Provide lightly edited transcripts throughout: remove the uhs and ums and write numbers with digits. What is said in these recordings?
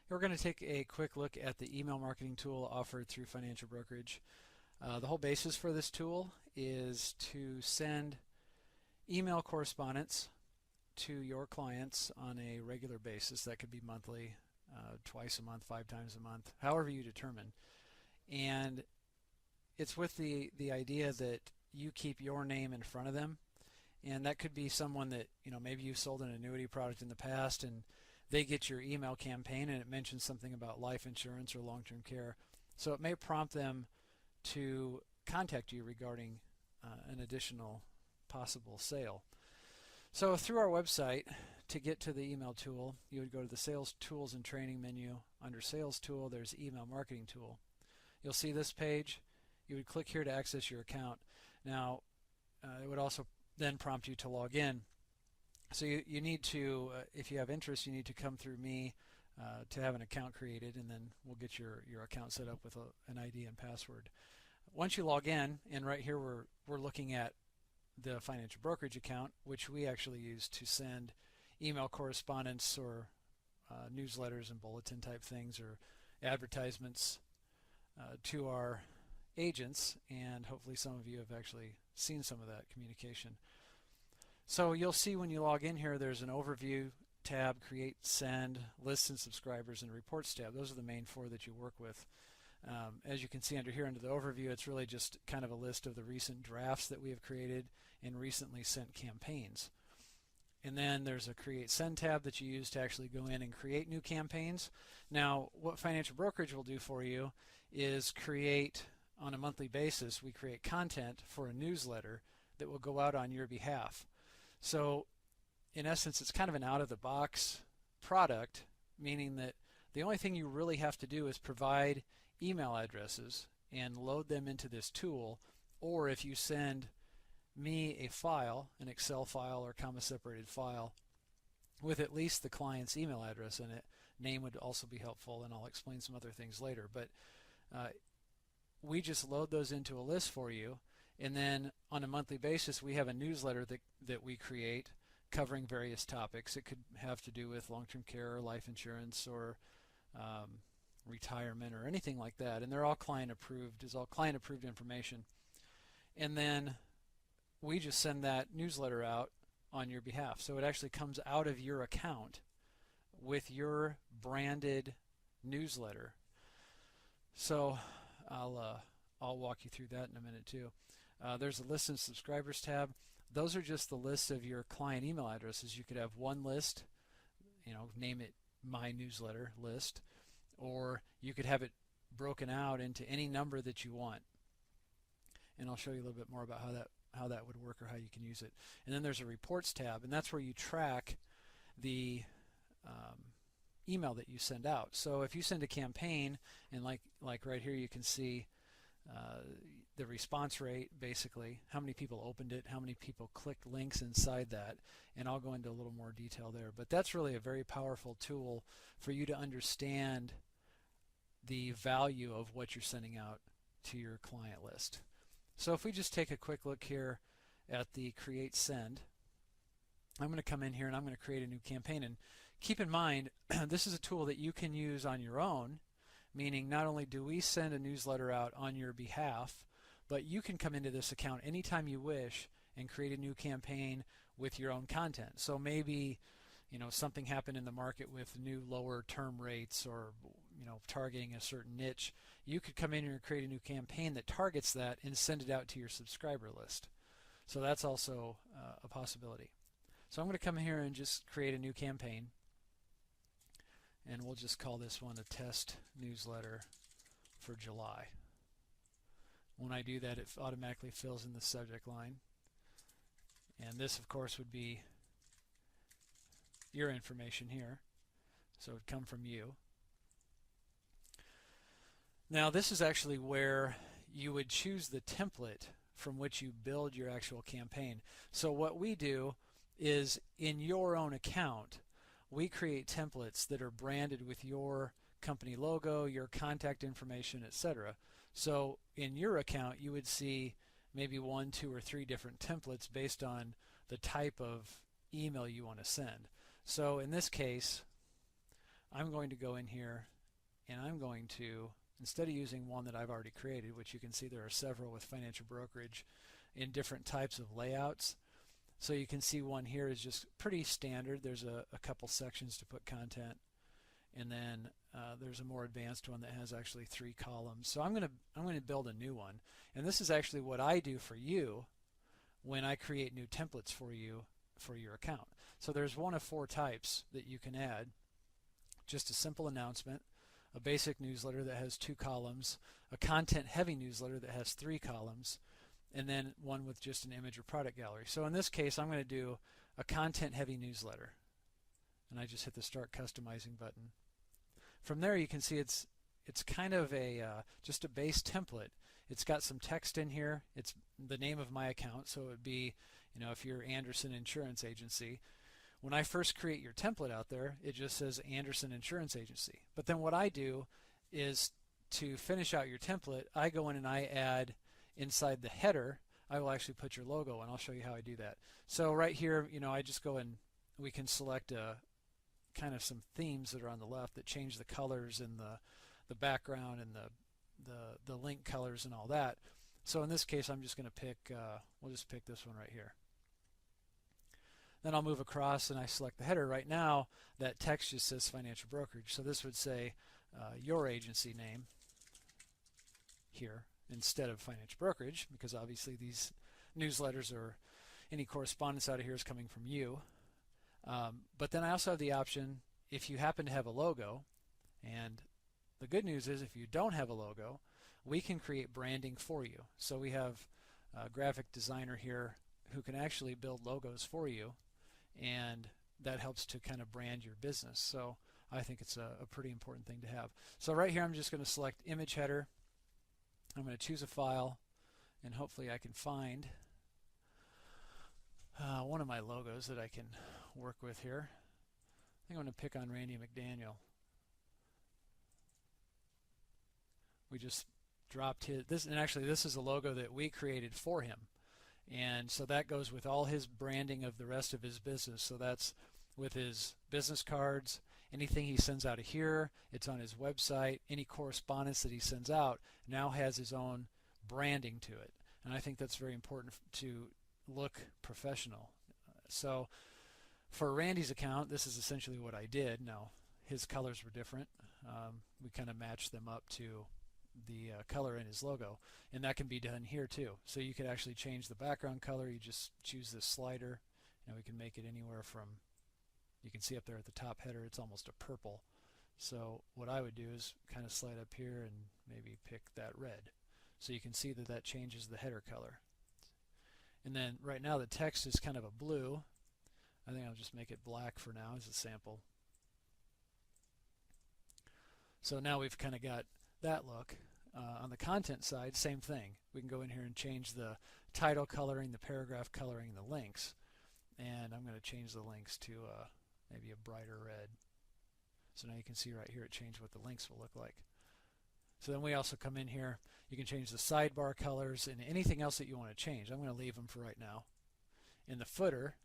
We're going to take a quick look at the email marketing tool offered through Financial Brokerage. The whole basis for this tool is to send email correspondence to your clients on a regular basis. That could be monthly, twice a month, 5 times a month, however you determine. And it's with the idea that you keep your name in front of them. And that could be someone that, maybe you've sold an annuity product in the past and they get your email campaign and it mentions something about life insurance or long-term care. So it may prompt them to contact you regarding an additional possible sale. So through our website, to get to the email tool, you would go to the Sales Tools and Training menu. Under Sales Tool, there's Email Marketing Tool. You'll see this page. You would click here to access your account. Now, it would also then prompt you to log in. So you need to, if you have interest, you need to come through me to have an account created, and then we'll get your account set up with an ID and password. Once you log in, and right here we're looking at the Financial Brokerage account, which we actually use to send email correspondence or newsletters and bulletin type things or advertisements to our agents, and hopefully some of you have actually seen some of that communication. So you'll see when you log in here, there's an overview tab, create, send, lists and subscribers, and reports tab. Those are the main four that you work with. As you can see under here under the overview, it's really just kind of a list of the recent drafts that we have created and recently sent campaigns. And then there's a create send tab that you use to actually go in and create new campaigns. Now, what Financial Brokerage will do for you is create, on a monthly basis, we create content for a newsletter that will go out on your behalf. So in essence, it's kind of an out-of-the-box product, meaning that the only thing you really have to do is provide email addresses and load them into this tool, or if you send me a file, an Excel file or comma-separated file, with at least the client's email address in it. Name would also be helpful, and I'll explain some other things later. But we just load those into a list for you, and then on a monthly basis we have a newsletter that we create covering various topics. It could have to do with long-term care or life insurance or retirement or anything like that, and they're all client approved. Is all client approved information. And then we just send that newsletter out on your behalf. So it actually comes out of your account with your branded newsletter. So I'll walk you through that in a minute too. There's a list and subscribers tab. Those are just the list of your client email addresses. You could have one list, name it my newsletter list, or you could have it broken out into any number that you want. And I'll show you a little bit more about how that would work or how you can use it. And then there's a reports tab, and that's where you track the email that you send out. So if you send a campaign, and like right here you can see the response rate, basically how many people opened it, how many people clicked links inside that, and I'll go into a little more detail there. But that's really a very powerful tool for you to understand the value of what you're sending out to your client list. So if we just take a quick look here at the create send, I'm going to come in here and I'm going to create a new campaign. And keep in mind, this is a tool that you can use on your own, meaning not only do we send a newsletter out on your behalf, but you can come into this account anytime you wish and create a new campaign with your own content. So maybe something happened in the market with new lower term rates, or targeting a certain niche. You could come in here and create a new campaign that targets that and send it out to your subscriber list. So that's also a possibility. So I'm going to come here and just create a new campaign, and we'll just call this one a test newsletter for July. When I do that, it automatically fills in the subject line, and this of course would be your information here, so it would come from you. Now this is actually where you would choose the template from which you build your actual campaign. So what we do is, in your own account, we create templates that are branded with your company logo, your contact information, etc. So in your account you would see maybe 1, 2, or 3 different templates based on the type of email you want to send. So in this case, I'm going to go in here and I'm going to, instead of using one that I've already created, which you can see there are several with financial brokerage in different types of layouts. So you can see one here is just pretty standard. There's a couple sections to put content, and then there's a more advanced one that has actually 3 columns. So I'm going to build a new one, and this is actually what I do for you when I create new templates for you for your account. So there's one of 4 types that you can add. Just a simple announcement, a basic newsletter that has 2 columns, a content-heavy newsletter that has 3 columns, and then one with just an image or product gallery. So in this case, I'm going to do a content-heavy newsletter, and I just hit the Start Customizing button. From there, you can see it's kind of just a base template. It's got some text in here. It's the name of my account, so it would be, if you're Anderson Insurance Agency. When I first create your template out there, it just says Anderson Insurance Agency. But then what I do is, to finish out your template, I go in and I add inside the header, I will actually put your logo, and I'll show you how I do that. So right here, I just go and we can select kind of some themes that are on the left that change the colors and the background and the link colors and all that. So in this case, I'm just going to pick, we'll just pick this one right here. Then I'll move across and I select the header. Right now, that text just says financial brokerage. So this would say your agency name here instead of financial brokerage, because obviously these newsletters or any correspondence out of here is coming from you. But then I also have the option, if you happen to have a logo, and the good news is if you don't have a logo, we can create branding for you. So we have a graphic designer here who can actually build logos for you, and that helps to kind of brand your business. So I think it's a pretty important thing to have. So right here I'm just going to select image header. I'm going to choose a file, and hopefully I can find one of my logos that I can work with here. I think I'm going to pick on Randy McDaniel. We just dropped this, and actually this is a logo that we created for him. And so that goes with all his branding of the rest of his business. So that's with his business cards, anything he sends out of here, it's on his website. Any correspondence that he sends out now has his own branding to it. And I think that's very important to look professional. So for Randy's account, this is essentially what I did. Now, his colors were different. We kind of matched them up to the color in his logo, and that can be done here too. So you could actually change the background color. You just choose this slider, and we can make it anywhere from, you can see up there at the top header, it's almost a purple. So what I would do is kind of slide up here and maybe pick that red. So you can see that that changes the header color. And then right now the text is kind of a blue. I think I'll just make it black for now as a sample. So now we've kind of got that look. On the content side, same thing. We can go in here and change the title coloring, the paragraph coloring, the links. And I'm going to change the links to maybe a brighter red. So now you can see right here it changed what the links will look like. So then we also come in here, you can change the sidebar colors and anything else that you want to change. I'm going to leave them for right now. In the footer,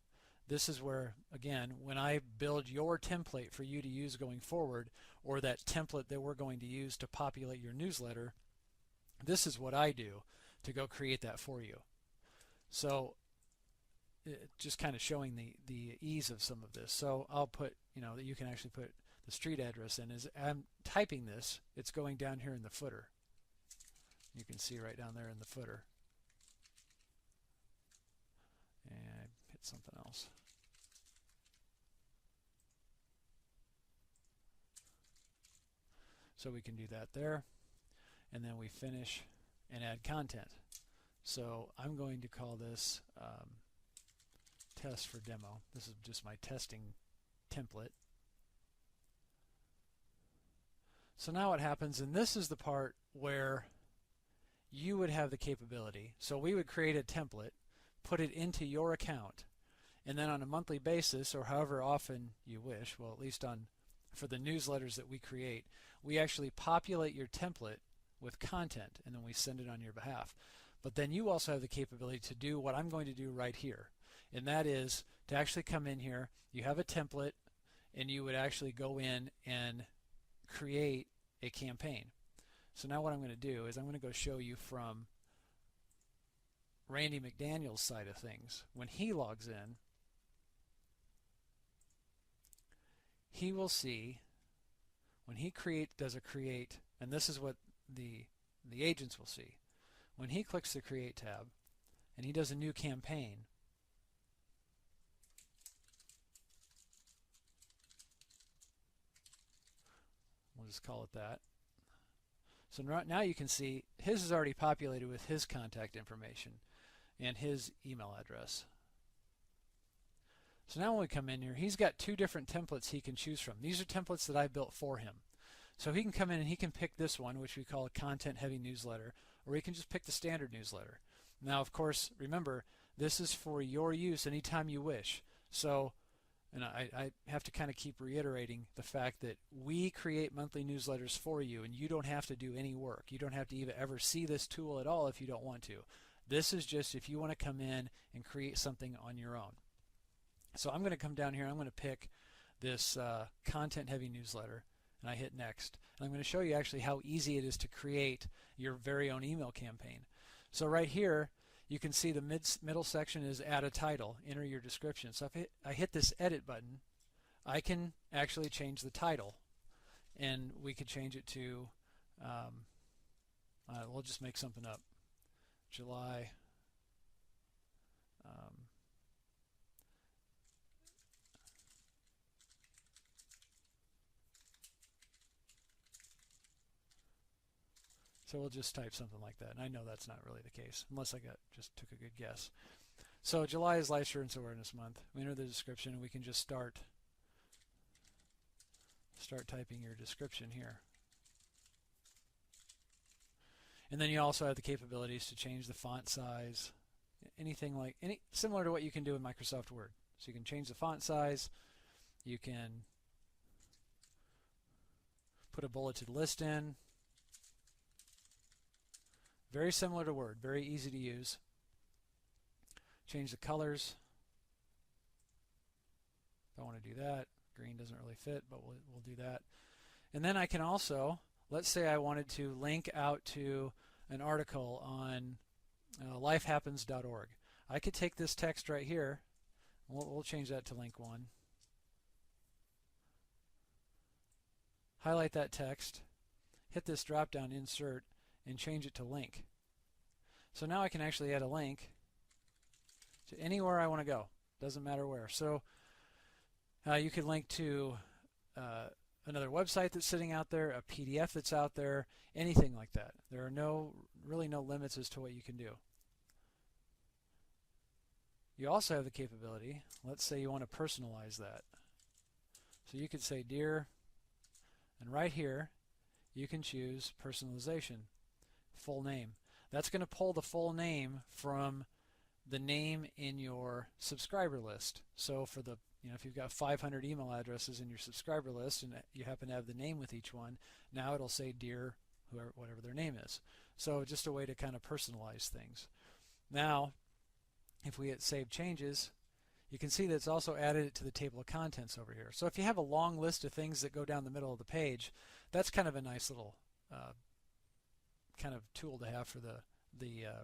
this is where, again, when I build your template for you to use going forward, or that template that we're going to use to populate your newsletter, this is what I do to go create that for you. So just kind of showing the ease of some of this. So I'll put, that you can actually put the street address in. As I'm typing this, it's going down here in the footer. You can see right down there in the footer. And hit something else. So we can do that there. And then we finish and add content. So I'm going to call this test for demo. This is just my testing template. So now what happens, and this is the part where you would have the capability. So we would create a template, put it into your account, and then on a monthly basis, or however often you wish, well, at least for the newsletters that we create, we actually populate your template with content, and then we send it on your behalf. But then you also have the capability to do what I'm going to do right here, and that is to actually come in here. You have a template. and you would actually go in and create a campaign. So now what I'm going to do is I'm going to go show you from Randy McDaniel's side of things. When he logs in, he will see when he does a create, and this is what the agents will see. When he clicks the create tab and he does a new campaign, we'll just call it that. So now you can see his is already populated with his contact information and his email address. So now when we come in here, he's got two different templates he can choose from. These are templates that I built for him. So he can come in and he can pick this one, which we call a content-heavy newsletter, or he can just pick the standard newsletter. Now, of course, remember, this is for your use anytime you wish. So, and I have to kind of keep reiterating the fact that we create monthly newsletters for you, and you don't have to do any work. You don't have to even ever see this tool at all if you don't want to. This is just if you want to come in and create something on your own. So I'm going to come down here. I'm going to pick this content-heavy newsletter, and I hit next. And I'm going to show you actually how easy it is to create your very own email campaign. So right here, you can see the middle section is add a title, enter your description. So if I hit this edit button, I can actually change the title, and we could change it to, we'll just make something up, July. So we'll just type something like that. And I know that's not really the case, unless I just took a good guess. So July is Life Insurance Awareness Month. We enter the description, and we can just start typing your description here. And then you also have the capabilities to change the font size, anything similar to what you can do in Microsoft Word. So you can change the font size, you can put a bulleted list in. Very similar to Word, very easy to use. Change the colors. If I want to do that, green doesn't really fit, but we'll do that. And then I can also, let's say I wanted to link out to an article on lifehappens.org. I could take this text right here, and we'll change that to link 1. Highlight that text, hit this drop down insert, and change it to link. So now I can actually add a link to anywhere I want to go. Doesn't matter where. So you could link to another website that's sitting out there, a PDF that's out there, anything like that. There are really no limits as to what you can do. You also have the capability, let's say you want to personalize that. So you could say dear, and right here you can choose personalization. Full name. That's going to pull the full name from the name in your subscriber list. So for the, if you've got 500 email addresses in your subscriber list and you happen to have the name with each one, now it'll say dear whatever their name is. So just a way to kind of personalize things. Now, if we hit save changes, you can see that it's also added it to the table of contents over here. So if you have a long list of things that go down the middle of the page, that's kind of a nice little kind of tool to have for the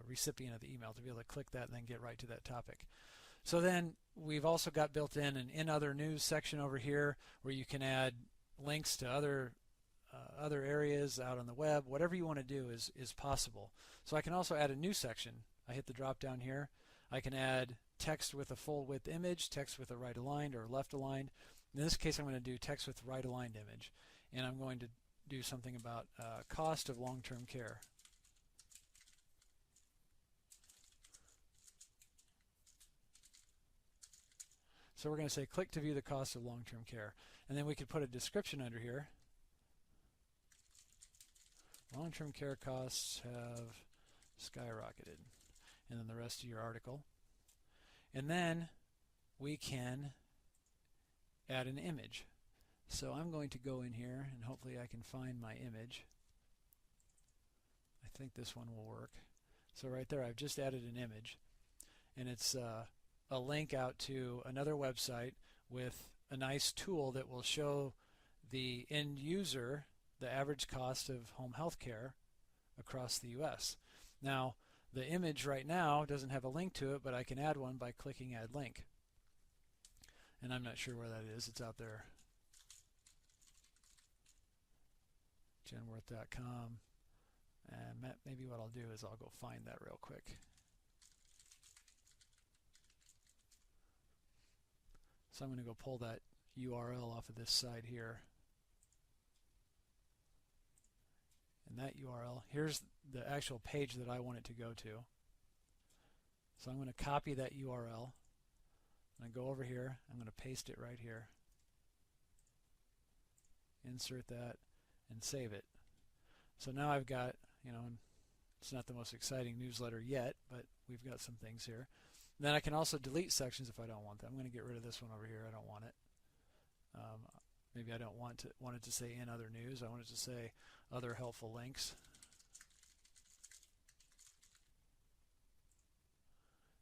recipient of the email to be able to click that and then get right to that topic. So then we've also got built in an in other news section over here where you can add links to other areas out on the web. Whatever you want to do is possible. So I can also add a new section. I hit the drop down here. I can add text with a full width image, text with a right aligned or left aligned. In this case I'm going to do text with right aligned image, and I'm going to do something about cost of long-term care. So we're going to say click to view the cost of long-term care, and then we could put a description under here. Long-term care costs have skyrocketed, and then the rest of your article. And then we can add an image. So I'm going to go in here and hopefully I can find my image. I think this one will work. So right there I've just added an image, and it's a link out to another website with a nice tool that will show the end user the average cost of home health care across the U.S. Now, the image right now doesn't have a link to it, but I can add one by clicking Add Link. And I'm not sure where that is. It's out there. Genworth.com. And maybe what I'll do is I'll go find that real quick. So I'm going to go pull that URL off of this side here. And that URL, here's the actual page that I want it to go to. So I'm going to copy that URL. I'm going to go over here. I'm going to paste it right here. Insert that and save it. So now I've got, it's not the most exciting newsletter yet, but we've got some things here. Then I can also delete sections if I don't want them. I'm going to get rid of this one over here. I don't want it. Maybe I don't want it to say in other news. I want it to say other helpful links.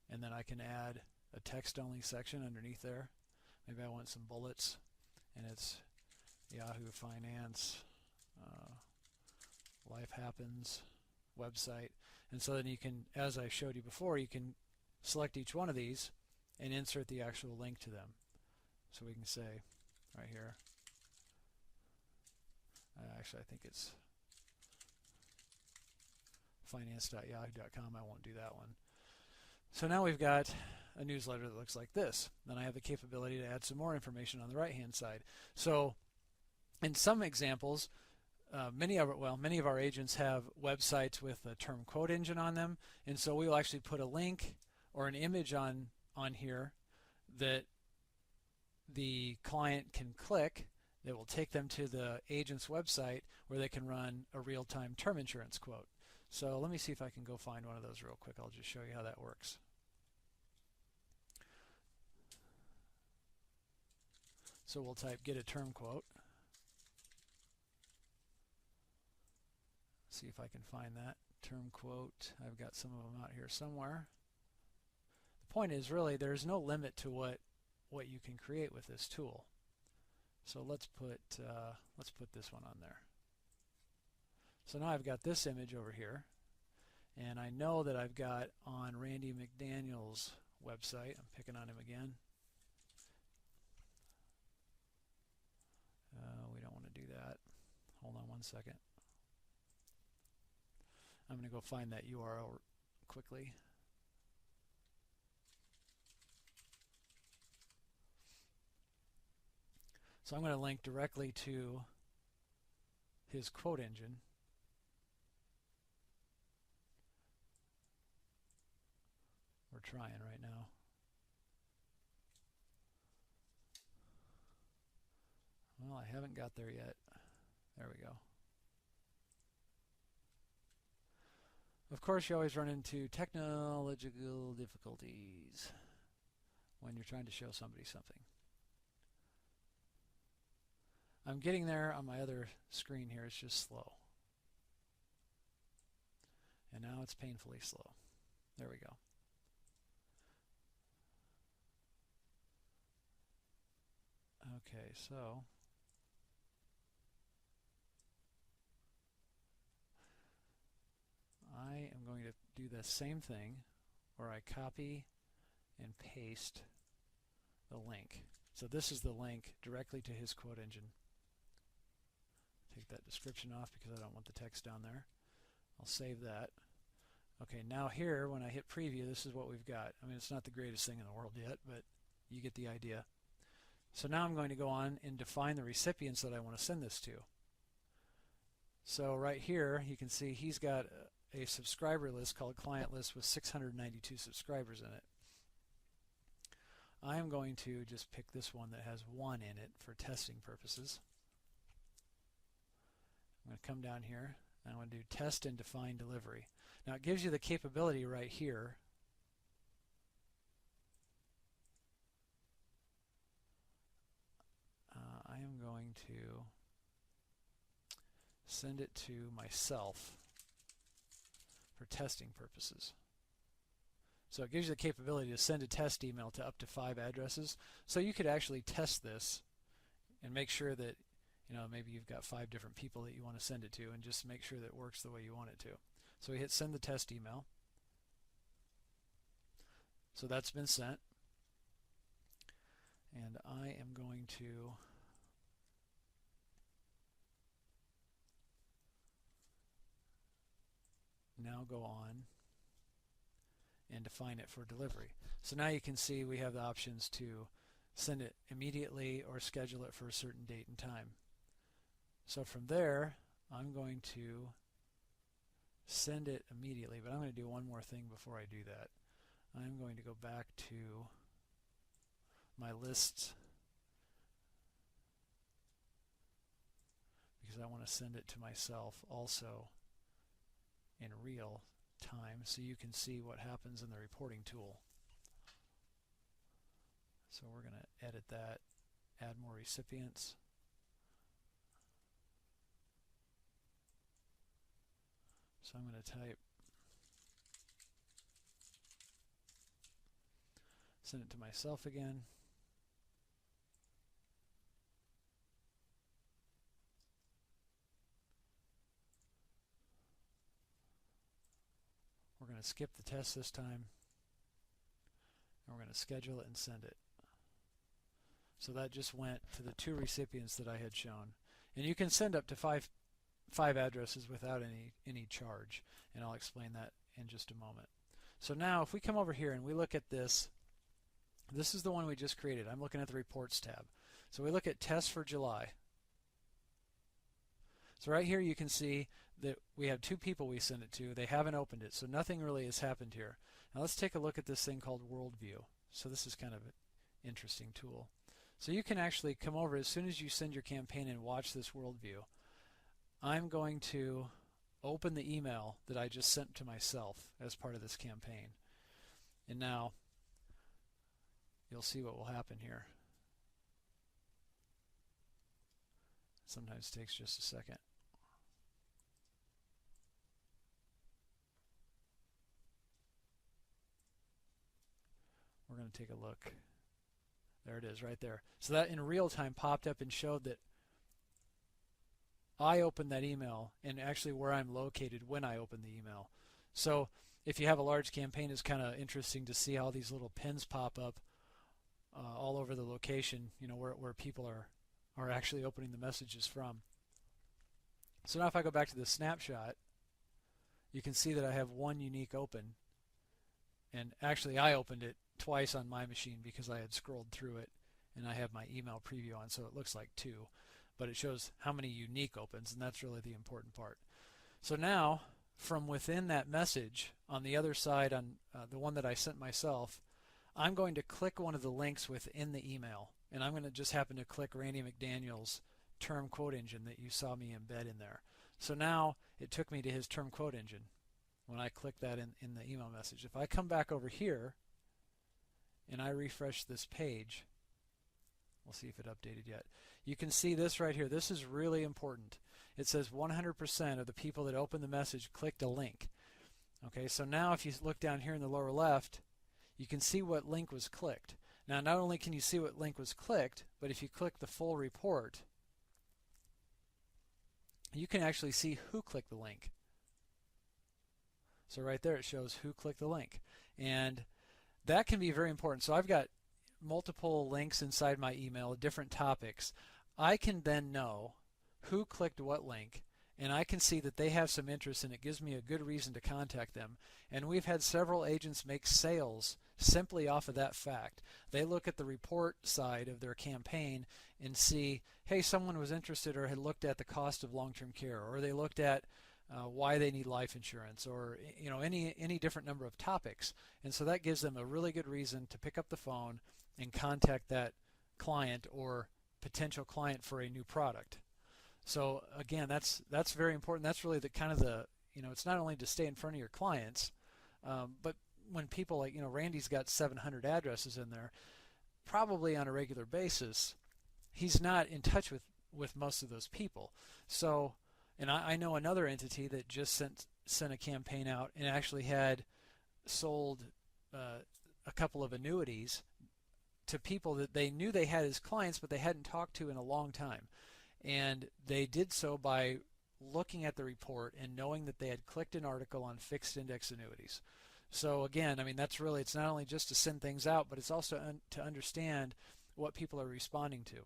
And then I can add a text-only section underneath there. Maybe I want some bullets, and it's Yahoo Finance, Life Happens, website. And so then you can, as I showed you before, you can select each one of these and insert the actual link to them. So we can say right here, actually I think it's finance.yahoo.com. I won't do that one. So now we've got a newsletter that looks like this. Then I have the capability to add some more information on the right-hand side. So in some examples, many of our agents have websites with a term quote engine on them, and so we will actually put a link or an image on here that the client can click that will take them to the agent's website where they can run a real-time term insurance quote. So let me see if I can go find one of those real quick. I'll just show you how that works. So we'll type get a term quote. See if I can find that term quote. I've got some of them out here somewhere. The point is really there's no limit to what you can create with this tool. So let's put this one on there. So now I've got this image over here, and I know that I've got on Randy McDaniel's website. I'm picking on him again. We don't want to do that. Hold on one second. I'm going to go find that URL quickly. So I'm going to link directly to his quote engine. We're trying right now. Well, I haven't got there yet. There we go. Of course, you always run into technological difficulties when you're trying to show somebody something. I'm getting there on my other screen here. It's just slow. And now it's painfully slow. There we go. Okay, so I am going to do the same thing where I copy and paste the link. So this is the link directly to his quote engine. Take that description off because I don't want the text down there. I'll save that. Okay, now here when I hit preview, this is what we've got. I mean, it's not the greatest thing in the world yet, but you get the idea. So now I'm going to go on and define the recipients that I want to send this to. So right here you can see he's got a subscriber list called Client List with 692 subscribers in it. I am going to just pick this one that has 1 in it for testing purposes. I'm going to come down here and I'm going to do test and define delivery. Now it gives you the capability right here I am going to send it to myself for testing purposes. So it gives you the capability to send a test email to up to 5 addresses. So you could actually test this and make sure that, maybe you've got 5 different people that you want to send it to, and just make sure that it works the way you want it to. So we hit send the test email. So that's been sent. And I am going to now go on and define it for delivery. So now you can see we have the options to send it immediately or schedule it for a certain date and time. So from there, I'm going to send it immediately, but I'm going to do one more thing before I do that. I'm going to go back to my lists because I want to send it to myself also in real time so you can see what happens in the reporting tool. So we're going to edit that, add more recipients. So I'm going to type send it to myself again. We're going to skip the test this time, and we're going to schedule it and send it. So that just went to the 2 recipients that I had shown. And you can send up to five addresses without any charge, and I'll explain that in just a moment. So now if we come over here and we look at this, this is the one we just created. I'm looking at the reports tab. So we look at tests for July. So right here you can see that we have 2 people we send it to. They haven't opened it, so nothing really has happened here. Now let's take a look at this thing called Worldview. So this is kind of an interesting tool. So you can actually come over as soon as you send your campaign and watch this Worldview. I'm going to open the email that I just sent to myself as part of this campaign. And now you'll see what will happen here. Sometimes it takes just a second. We're going to take a look. There it is right there. So that in real time popped up and showed that I opened that email and actually where I'm located when I opened the email. So if you have a large campaign, it's kind of interesting to see how these little pins pop up all over the location, where people are actually opening the messages from. So now if I go back to the snapshot, you can see that I have 1 unique open. And actually I opened it twice on my machine because I had scrolled through it, and I have my email preview on, so it looks like 2. But it shows how many unique opens, and that's really the important part. So now, from within that message, on the other side, on the one that I sent myself, I'm going to click one of the links within the email, and I'm going to just happen to click Randy McDaniel's term quote engine that you saw me embed in there. So now it took me to his term quote engine when I clicked that in the email message. If I come back over here and I refresh this page, we'll see if it updated yet. You can see this right here. This is really important. It says 100% of the people that opened the message clicked a link. Okay, so now if you look down here in the lower left, you can see what link was clicked. Now not only can you see what link was clicked, but if you click the full report, you can actually see who clicked the link. So right there it shows who clicked the link. And that can be very important. So I've got multiple links inside my email, different topics. I can then know who clicked what link, and I can see that they have some interest, and it gives me a good reason to contact them. And we've had several agents make sales simply off of that fact. They look at the report side of their campaign and see, hey, someone was interested or had looked at the cost of long-term care, or they looked at why they need life insurance, or any different number of topics. And so that gives them a really good reason to pick up the phone and contact that client or potential client for a new product. So again, that's very important. That's really the kind of the, it's not only to stay in front of your clients, but when people like, Randy's got 700 addresses in there, probably on a regular basis, he's not in touch with most of those people. So, and I know another entity that just sent a campaign out and actually had sold a couple of annuities to people that they knew they had as clients, but they hadn't talked to in a long time. And they did so by looking at the report and knowing that they had clicked an article on fixed index annuities. So again, I mean, that's really, it's not only just to send things out, but it's also to understand what people are responding to.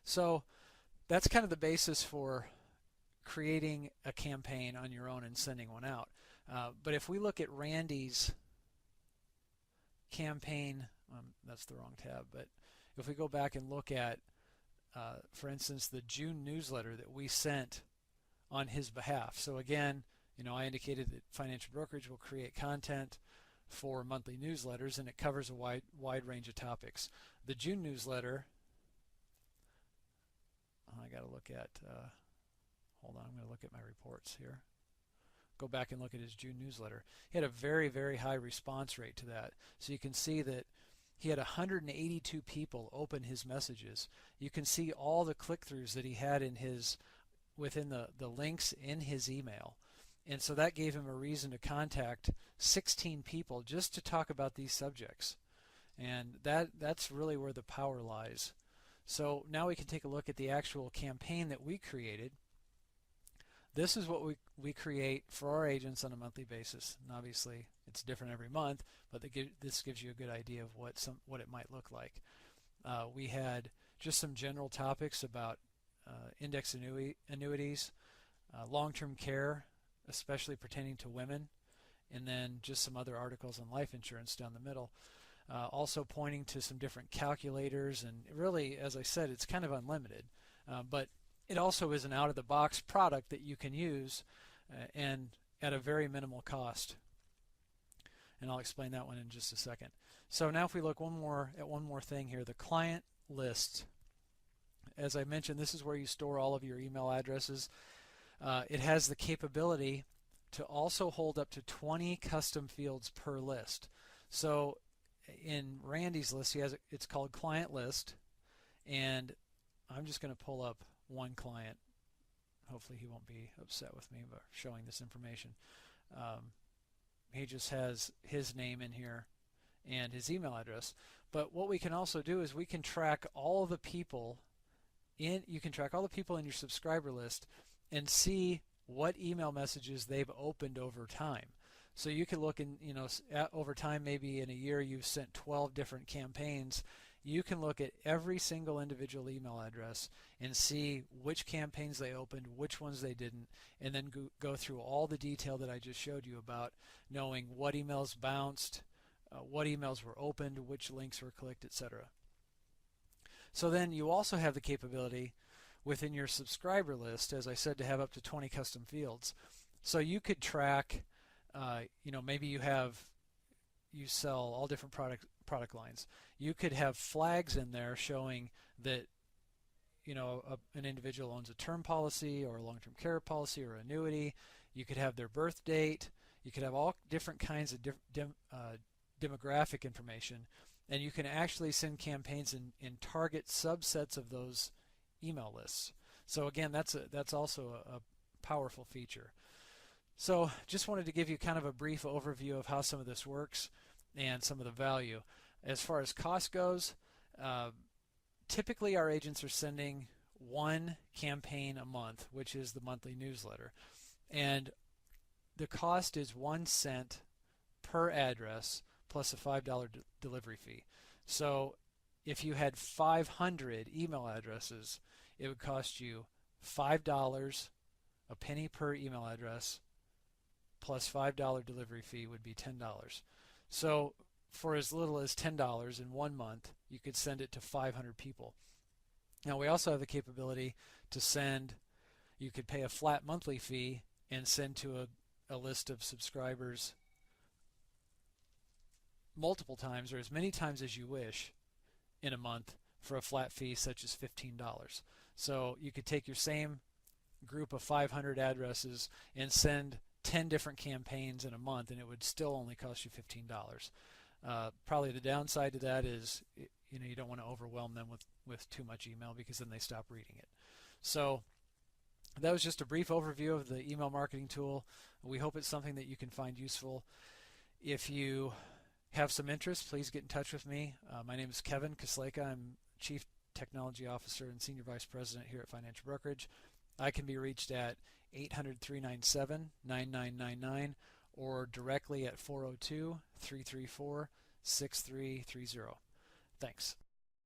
So that's kind of the basis for creating a campaign on your own and sending one out. But if we look at Randy's campaign, that's the wrong tab, but if we go back and look at, for instance, the June newsletter that we sent on his behalf. So again, I indicated that Financial Brokerage will create content for monthly newsletters, and it covers a wide range of topics. The June newsletter, I got to look at, hold on, I'm going to look at my reports here. Go back and look at his June newsletter. He had a very, very high response rate to that. So you can see that he had 182 people open his messages. You can see all the click-throughs that he had within the links in his email. And so that gave him a reason to contact 16 people just to talk about these subjects. And that's really where the power lies. So now we can take a look at the actual campaign that we created. This is what we create for our agents on a monthly basis. And obviously it's different every month, but this gives you a good idea of what it might look like. We had just some general topics about index annuities, long-term care, especially pertaining to women, and then just some other articles on life insurance down the middle. Also pointing to some different calculators, and really, as I said, it's kind of unlimited. But it also is an out-of-the-box product that you can use and at a very minimal cost. And I'll explain that one in just a second. So now if we look at one more thing here, the client list. As I mentioned, this is where you store all of your email addresses. It has the capability to also hold up to 20 custom fields per list. So in Randy's list, it's called Client List, and I'm just going to pull up one client. Hopefully he won't be upset with me for showing this information. He just has his name in here and his email address. But what we can also do is we can track all the people in your subscriber list and see what email messages they've opened over time. So you can look over time, maybe in a year you've sent 12 different campaigns. You can look at every single individual email address and see which campaigns they opened, which ones they didn't, and then go through all the detail that I just showed you about knowing what emails bounced, what emails were opened, which links were clicked, etc. So then you also have the capability within your subscriber list, as I said, to have up to 20 custom fields. So you could track, maybe you sell all different product lines. You could have flags in there showing that an individual owns a term policy or a long-term care policy or annuity. You could have their birth date. You could have all different kinds of demographic information, and you can actually send campaigns in target subsets of those email lists. So again, that's also a powerful feature. So just wanted to give you kind of a brief overview of how some of this works and some of the value. As far as cost goes, typically our agents are sending one campaign a month, which is the monthly newsletter. And the cost is 1 cent per address plus a $5 delivery fee. So if you had 500 email addresses, it would cost you $5, a penny per email address, plus $5 delivery fee would be $10. So for as little as $10 in 1 month, you could send it to 500 people. Now we also have the capability to send, you could pay a flat monthly fee and send to a list of subscribers multiple times or as many times as you wish in a month for a flat fee such as $15. So you could take your same group of 500 addresses and send 10 different campaigns in a month, and it would still only cost you $15. Probably the downside to that is you don't want to overwhelm them with too much email because then they stop reading it. So that was just a brief overview of the email marketing tool. We hope it's something that you can find useful. If you have some interest, please get in touch with me. My name is Kevin Kasleka. I'm Chief Technology Officer and Senior Vice President here at Financial Brokerage. I can be reached at 800-397-9999 or directly at 402-334-6330. Thanks.